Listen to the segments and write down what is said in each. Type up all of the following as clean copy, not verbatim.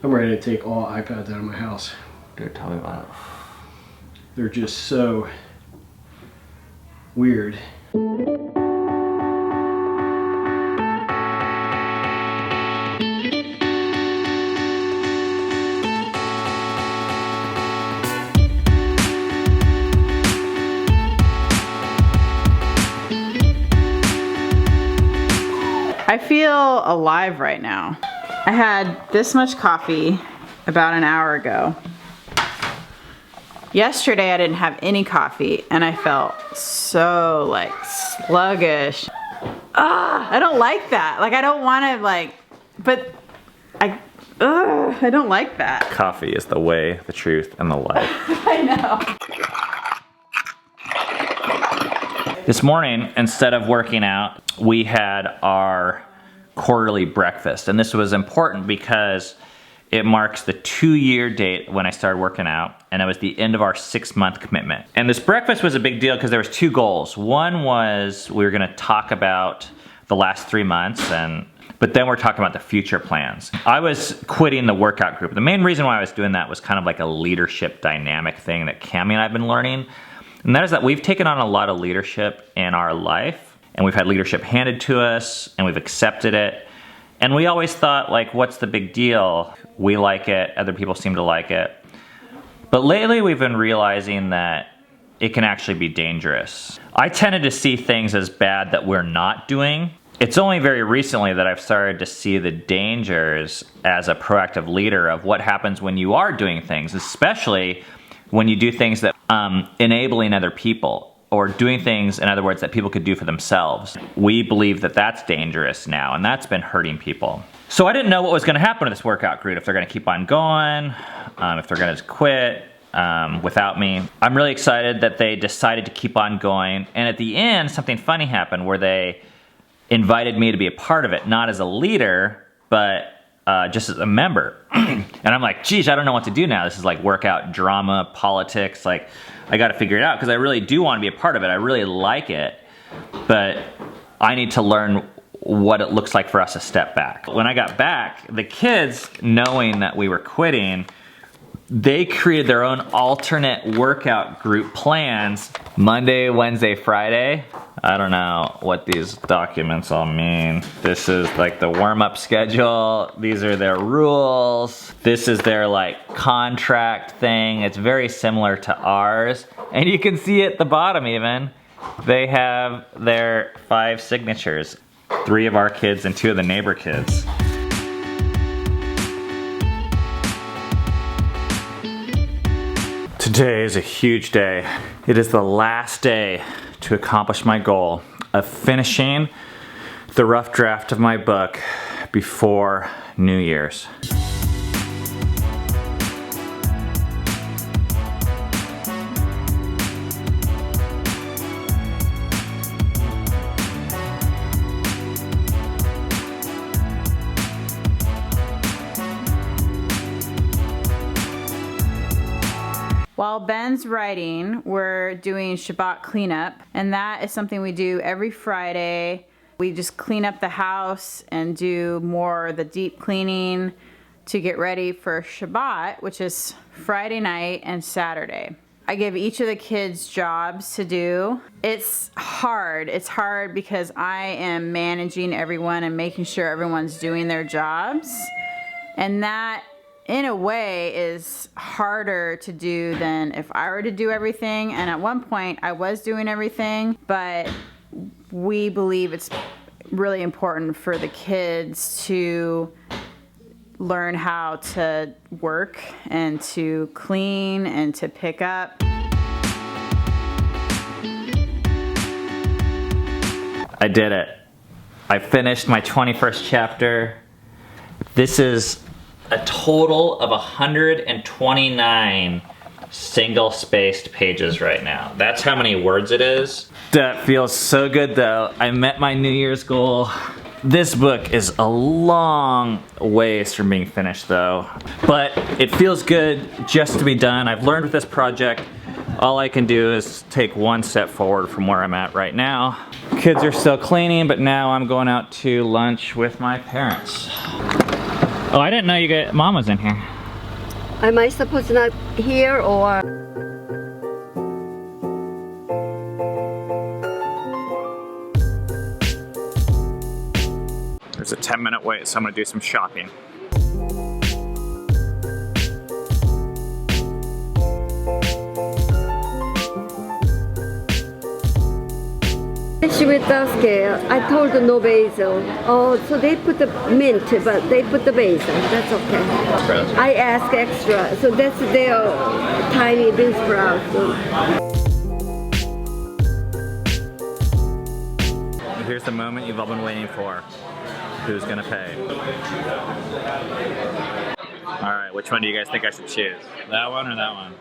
I'm ready to take all iPads out of my house. Dude, tell me about it. They're just so weird. I feel alive right now. I had this much coffee about an hour ago. Yesterday I didn't have any coffee and I felt so like sluggish. I don't like that. Like I don't want to like, but I don't like that. Coffee is the way, the truth, and the life. I know. This morning, instead of working out, we had our quarterly breakfast. And this was important because it marks the 2-year date when I started working out, and it was the end of our 6-month commitment. And this breakfast was a big deal because there was 2 goals. One was we were gonna talk about the last 3 months, but then we're talking about the future plans. I was quitting the workout group. The main reason why I was doing that was kind of like a leadership dynamic thing that Cami and I have been learning. And that is that we've taken on a lot of leadership in our life, and we've had leadership handed to us, and we've accepted it. And we always thought, like, what's the big deal? We like it, other people seem to like it. But lately we've been realizing that it can actually be dangerous. I tended to see things as bad that we're not doing. It's only very recently that I've started to see the dangers as a proactive leader of what happens when you are doing things, especially when you do things that enabling other people, or doing things, in other words, that people could do for themselves. We believe that that's dangerous now, and that's been hurting people. So I didn't know what was gonna happen to this workout group, if they're gonna keep on going, if they're gonna just quit without me. I'm really excited that they decided to keep on going, and at the end, something funny happened where they invited me to be a part of it, not as a leader, but just as a member. And I'm like, geez, I don't know what to do now. This is like workout drama, politics, like I gotta figure it out because I really do want to be a part of it. I really like it, but I need to learn what it looks like for us to step back. When I got back, the kids, knowing that we were quitting, they created their own alternate workout group plans. Monday, Wednesday, Friday. I don't know what these documents all mean. This is like the warm-up schedule. These are their rules. This is their like contract thing. It's very similar to ours. And you can see at the bottom even, they have their 5 signatures. 3 of our kids and 2 of the neighbor kids. Today is a huge day. It is the last day to accomplish my goal of finishing the rough draft of my book before New Year's. While Ben's writing, we're doing Shabbat cleanup, and that is something we do every Friday. We just clean up the house and do more of the deep cleaning to get ready for Shabbat, which is Friday night and Saturday. I give each of the kids jobs to do. It's hard. It's hard because I am managing everyone and making sure everyone's doing their jobs. And that, in a way, is harder to do than if I were to do everything. And at one point I was doing everything, but we believe it's really important for the kids to learn how to work and to clean and to pick up. I did it. I finished my 21st chapter. This is a total of 129 single-spaced pages right now. That's how many words it is. That feels so good though. I met my New Year's goal. This book is a long ways from being finished though, but it feels good just to be done. I've learned with this project, all I can do is take one step forward from where I'm at right now. Kids are still cleaning, but now I'm going out to lunch with my parents. Oh, I didn't know Mom was in here. Am I supposed to not hear or? There's a 10-minute wait, so I'm gonna do some shopping. With Duske, I told no basil. Oh, so they put the mint, but they put the basil. That's okay. Really? I ask extra, so that's their tiny bean sprouts. Here's the moment you've all been waiting for. Who's gonna pay? All right, which one do you guys think I should choose? That one or that one?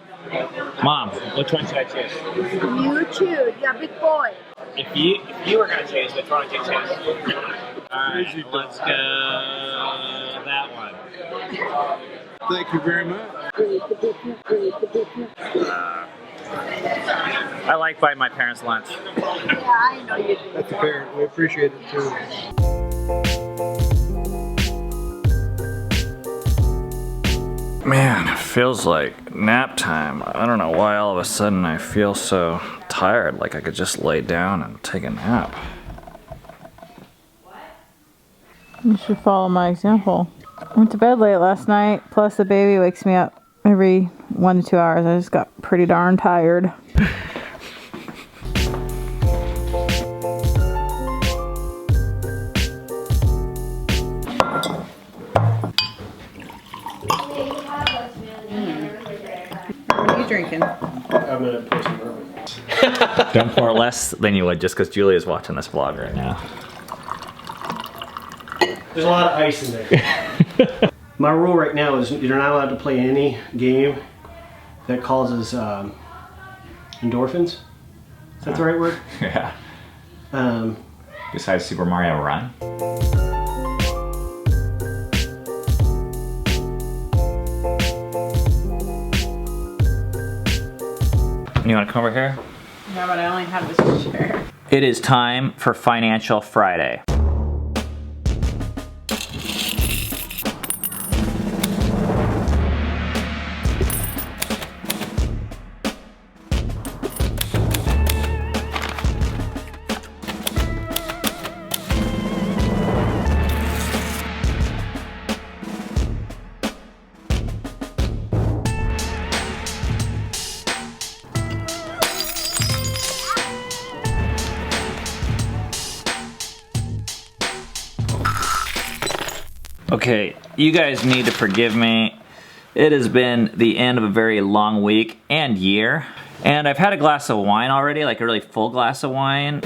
Mom, which one should I choose? You choose, you're a big boy. If you were gonna choose, which one would you choose? Alright, let's go that one. Thank you very much. I like buying my parents lunch. Yeah, I know you do. That's a parent. We appreciate it too. Man, it feels like nap time. I don't know why all of a sudden I feel so tired, like I could just lay down and take a nap. You should follow my example. I went to bed late last night, plus the baby wakes me up every 1 to 2 hours. I just got pretty darn tired. What are you drinking? I'm gonna pour some bourbon. Don't pour less than you would just because Julia's watching this vlog right now. There's a lot of ice in there. My rule right now is you're not allowed to play any game that causes endorphins. Is that the right word? Yeah. Um, Besides Super Mario Run. You want to come over here? No, but I only have this chair. It is time for Financial Friday. Okay, you guys need to forgive me. It has been the end of a very long week and year. And I've had a glass of wine already, like a really full glass of wine.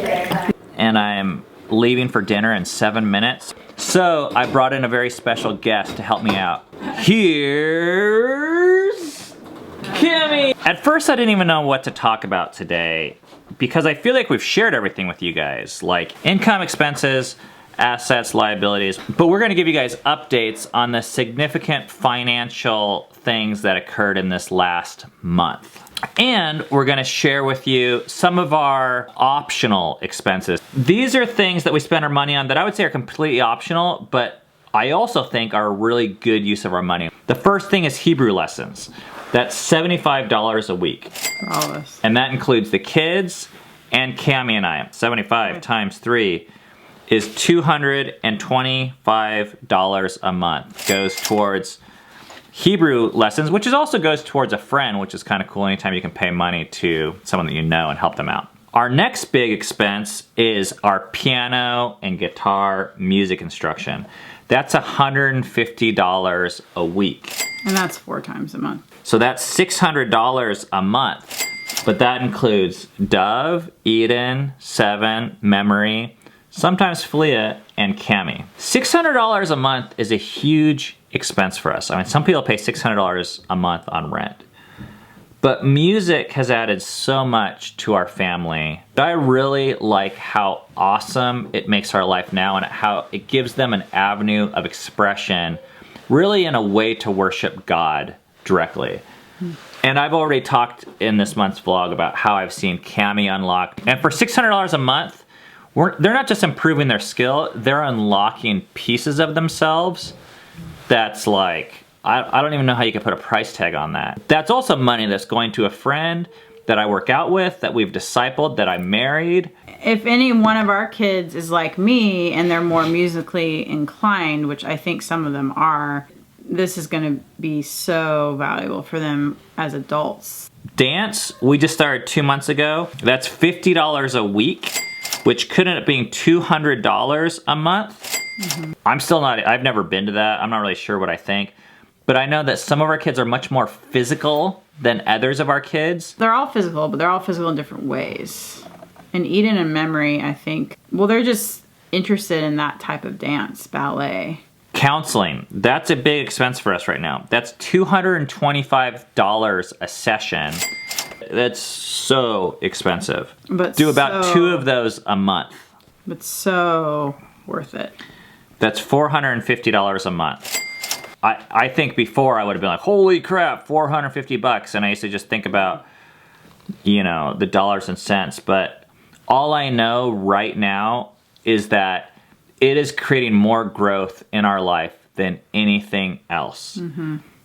And I'm leaving for dinner in 7 minutes. So I brought in a very special guest to help me out. Here's Kimmy. At first I didn't even know what to talk about today because I feel like we've shared everything with you guys, like income, expenses, assets, liabilities, but we're gonna give you guys updates on the significant financial things that occurred in this last month. And we're gonna share with you some of our optional expenses. These are things that we spend our money on that I would say are completely optional, but I also think are a really good use of our money. The first thing is Hebrew lessons. That's $75 a week. For all of us. And that includes the kids and Cammie and I. 75 times 3 is $225 a month. Goes towards Hebrew lessons, which also goes towards a friend, which is kind of cool anytime you can pay money to someone that you know and help them out. Our next big expense is our piano and guitar music instruction. That's $150 a week. And that's 4 times a month. So that's $600 a month. But that includes Dove, Eden, Seven, Memory, sometimes Filia, and Cammie. $600 a month is a huge expense for us. I mean, some people pay $600 a month on rent. But music has added so much to our family. I really like how awesome it makes our life now and how it gives them an avenue of expression, really in a way to worship God directly. And I've already talked in this month's vlog about how I've seen Cammie unlocked. And for $600 a month, they're not just improving their skill, they're unlocking pieces of themselves that's like, I don't even know how you could put a price tag on that. That's also money that's going to a friend that I work out with, that we've discipled, that I married. If any one of our kids is like me and they're more musically inclined, which I think some of them are, this is going to be so valuable for them as adults. Dance, we just started 2 months ago. That's $50 a week, which could end up being $200 a month. I've never been to that. I'm not really sure what I think. But I know that some of our kids are much more physical than others of our kids. They're all physical, but they're all physical in different ways. And Eden and Memory, I think, well, they're just interested in that type of dance, ballet. Counseling, that's a big expense for us right now. That's $225 a session. That's so expensive. But do about 2 of those a month. But so worth it. That's $450 a month. I think before I would have been like, holy crap, $450. And I used to just think about, you know, the dollars and cents. But all I know right now is that it is creating more growth in our life than anything else.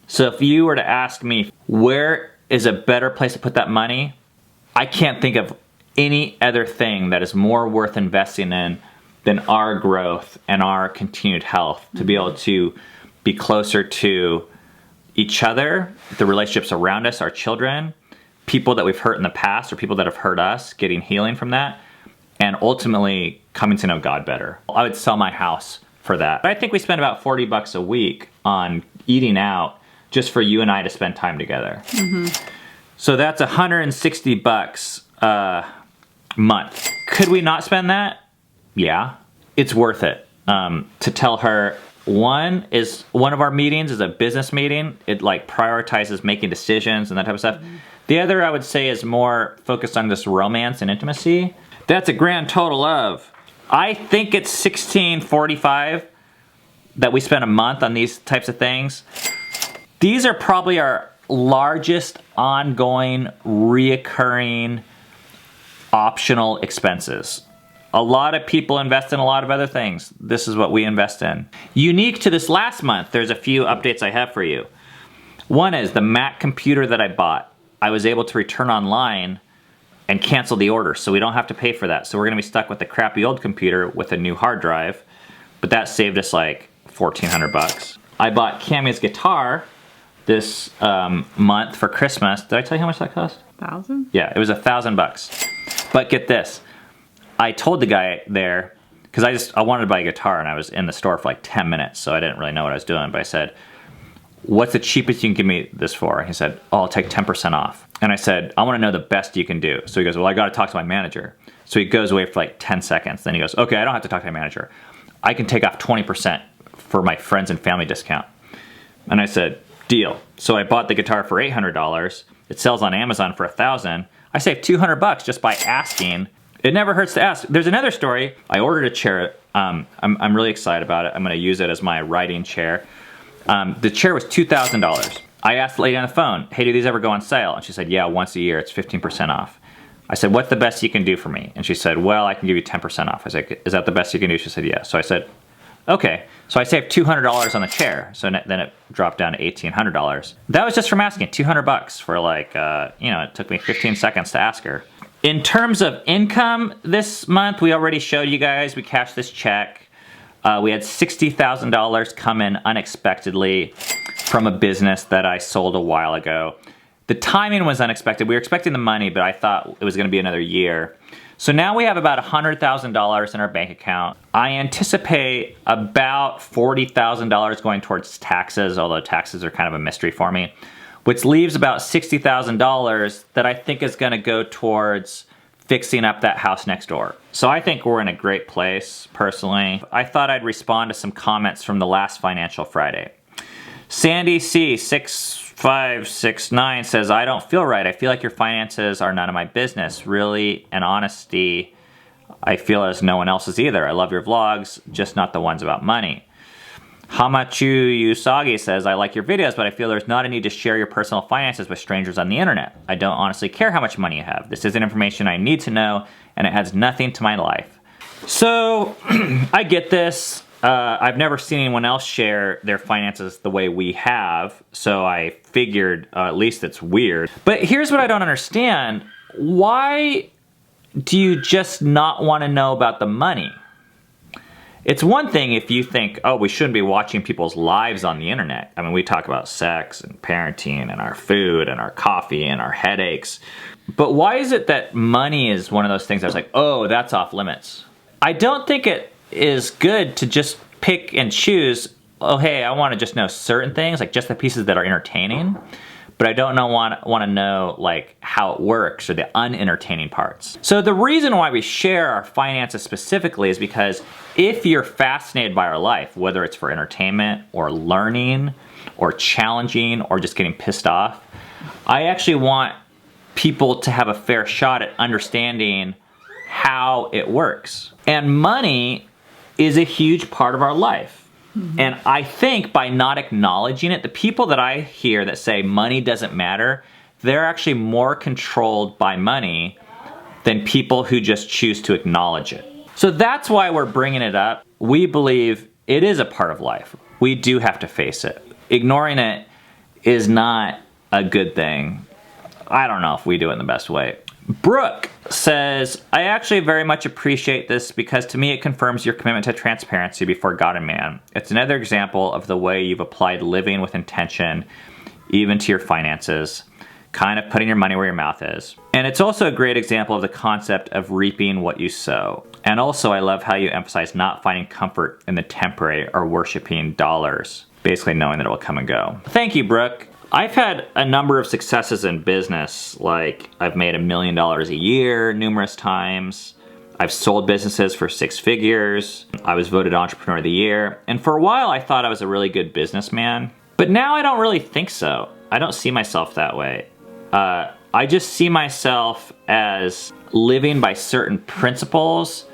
So if you were to ask me, where is a better place to put that money? I can't think of any other thing that is more worth investing in than our growth and our continued health, to be able to be closer to each other, the relationships around us, our children, people that we've hurt in the past or people that have hurt us, getting healing from that, and ultimately coming to know God better. I would sell my house for that. But I think we spend about $40 a week on eating out just for you and I to spend time together. So that's $160 a month. Could we not spend that? Yeah, it's worth it. To tell her, one of our meetings is a business meeting. It like prioritizes making decisions and that type of stuff. The other I would say is more focused on this romance and intimacy. That's a grand total of, I think it's $16.45 that we spend a month on these types of things. These are probably our largest ongoing, reoccurring, optional expenses. A lot of people invest in a lot of other things. This is what we invest in. Unique to this last month, there's a few updates I have for you. One is the Mac computer that I bought. I was able to return online and cancel the order, so we don't have to pay for that. So we're gonna be stuck with the crappy old computer with a new hard drive, but that saved us like $1,400. I bought Cammy's guitar this month for Christmas. Did I tell you how much that cost? 1,000? Yeah, it was $1,000. But get this, I told the guy there, because I wanted to buy a guitar and I was in the store for like 10 minutes, so I didn't really know what I was doing, but I said, what's the cheapest you can give me this for? And he said, oh, I'll take 10% off. And I said, I want to know the best you can do. So he goes, well, I got to talk to my manager. So he goes away for like 10 seconds. Then he goes, okay, I don't have to talk to my manager. I can take off 20% for my friends and family discount. And I said, deal. So I bought the guitar for $800. It sells on Amazon for $1,000. I saved $200 just by asking. It never hurts to ask. There's another story. I ordered a chair. I'm really excited about it. I'm going to use it as my writing chair. The chair was $2,000. I asked the lady on the phone, hey, do these ever go on sale? And she said, yeah, once a year, it's 15% off. I said, what's the best you can do for me? And she said, well, I can give you 10% off. I said, is that the best you can do? She said, yeah. So I said, okay. So I saved $200 on the chair. So then it dropped down to $1,800. That was just from asking, $200 for like, it took me 15 seconds to ask her. In terms of income this month, we already showed you guys, we cashed this check. We had $60,000 come in unexpectedly from a business that I sold a while ago. The timing was unexpected. We were expecting the money, but I thought it was going to be another year. So now we have about $100,000 in our bank account. I anticipate about $40,000 going towards taxes, although taxes are kind of a mystery for me, which leaves about $60,000 that I think is going to go towards fixing up that house next door. So I think we're in a great place, personally. I thought I'd respond to some comments from the last Financial Friday. Sandy C, 6569 says, I don't feel right. I feel like your finances are none of my business. Really, in honesty, I feel as no one else's either. I love your vlogs, just not the ones about money. Hamachu Usagi says, I like your videos, but I feel there's not a need to share your personal finances with strangers on the internet. I don't honestly care how much money you have. This isn't information I need to know, and it adds nothing to my life. So, I get this. I've never seen anyone else share their finances the way we have, so I figured at least it's weird. But here's what I don't understand. Why do you just not want to know about the money? It's one thing if you think, oh, we shouldn't be watching people's lives on the internet. I mean, we talk about sex and parenting and our food and our coffee and our headaches. But why is it that money is one of those things that's like, oh, that's off limits? I don't think it is good to just pick and choose, oh, hey, I want to just know certain things, like just the pieces that are entertaining, but I don't want to know like how it works or the unentertaining parts. So the reason why we share our finances specifically is because if you're fascinated by our life, whether it's for entertainment or learning or challenging or just getting pissed off, I actually want people to have a fair shot at understanding how it works. And money is a huge part of our life. Mm-hmm. And I think by not acknowledging it, the people that I hear that say money doesn't matter, they're actually more controlled by money than people who just choose to acknowledge it. So that's why we're bringing it up. We believe it is a part of life. We do have to face it. Ignoring it is not a good thing. I don't know if we do it in the best way. Brooke says, I actually very much appreciate this because to me it confirms your commitment to transparency before God and man. It's another example of the way you've applied living with intention, even to your finances, kind of putting your money where your mouth is. And it's also a great example of the concept of reaping what you sow. And also I love how you emphasize not finding comfort in the temporary or worshiping dollars, basically knowing that it will come and go. Thank you, Brooke. I've had a number of successes in business, like I've made $1 million a year numerous times. I've sold businesses for 6 figures. I was voted Entrepreneur of the Year. And for a while I thought I was a really good businessman. But now I don't really think so. I don't see myself that way. I just see myself as living by certain principles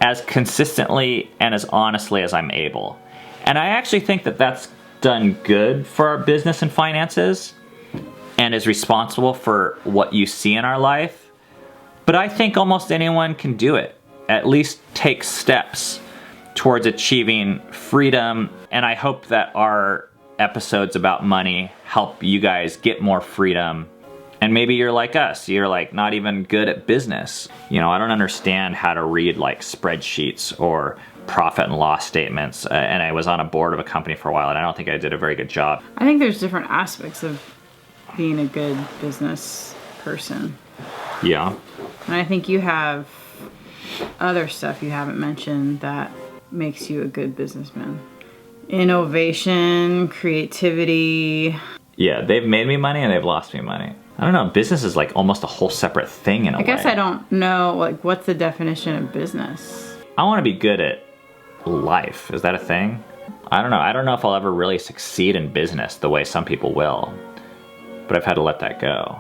as consistently and as honestly as I'm able. And I actually think that that's done good for our business and finances and is responsible for what you see in our life. But I think almost anyone can do it, at least take steps towards achieving freedom. And I hope that our episodes about money help you guys get more freedom. And maybe you're like us, you're like not even good at business. You know, I don't understand how to read like spreadsheets or profit and loss statements, and I was on a board of a company for a while and I don't think I did a very good job. I think there's different aspects of being a good business person. Yeah. And I think you have other stuff you haven't mentioned that makes you a good businessman. Innovation, creativity. Yeah, they've made me money and they've lost me money. I don't know, business is like almost a whole separate thing in a way. I guess I don't know, like, what's the definition of business? I want to be good at life. Is that a thing? I don't know. I don't know if I'll ever really succeed in business the way some people will, but I've had to let that go.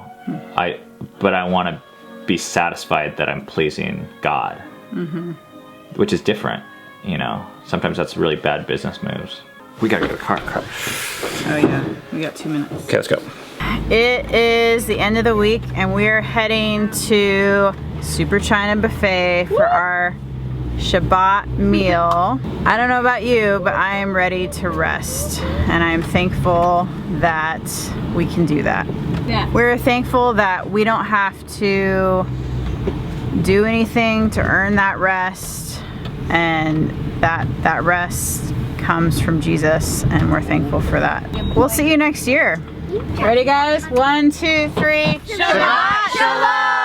But I want to be satisfied that I'm pleasing God, which is different, you know. Sometimes that's really bad business moves. We gotta go to the car. Oh yeah, we got 2 minutes. Okay, let's go. It is the end of the week and we're heading to Super China Buffet for our Shabbat meal. I don't know about you, but I am ready to rest and I'm thankful that we can do that. Yeah. We're thankful that we don't have to do anything to earn that rest, and that rest comes from Jesus, and we're thankful for that. We'll see you next year. Ready guys? 1, 2, 3. Shabbat Shalom!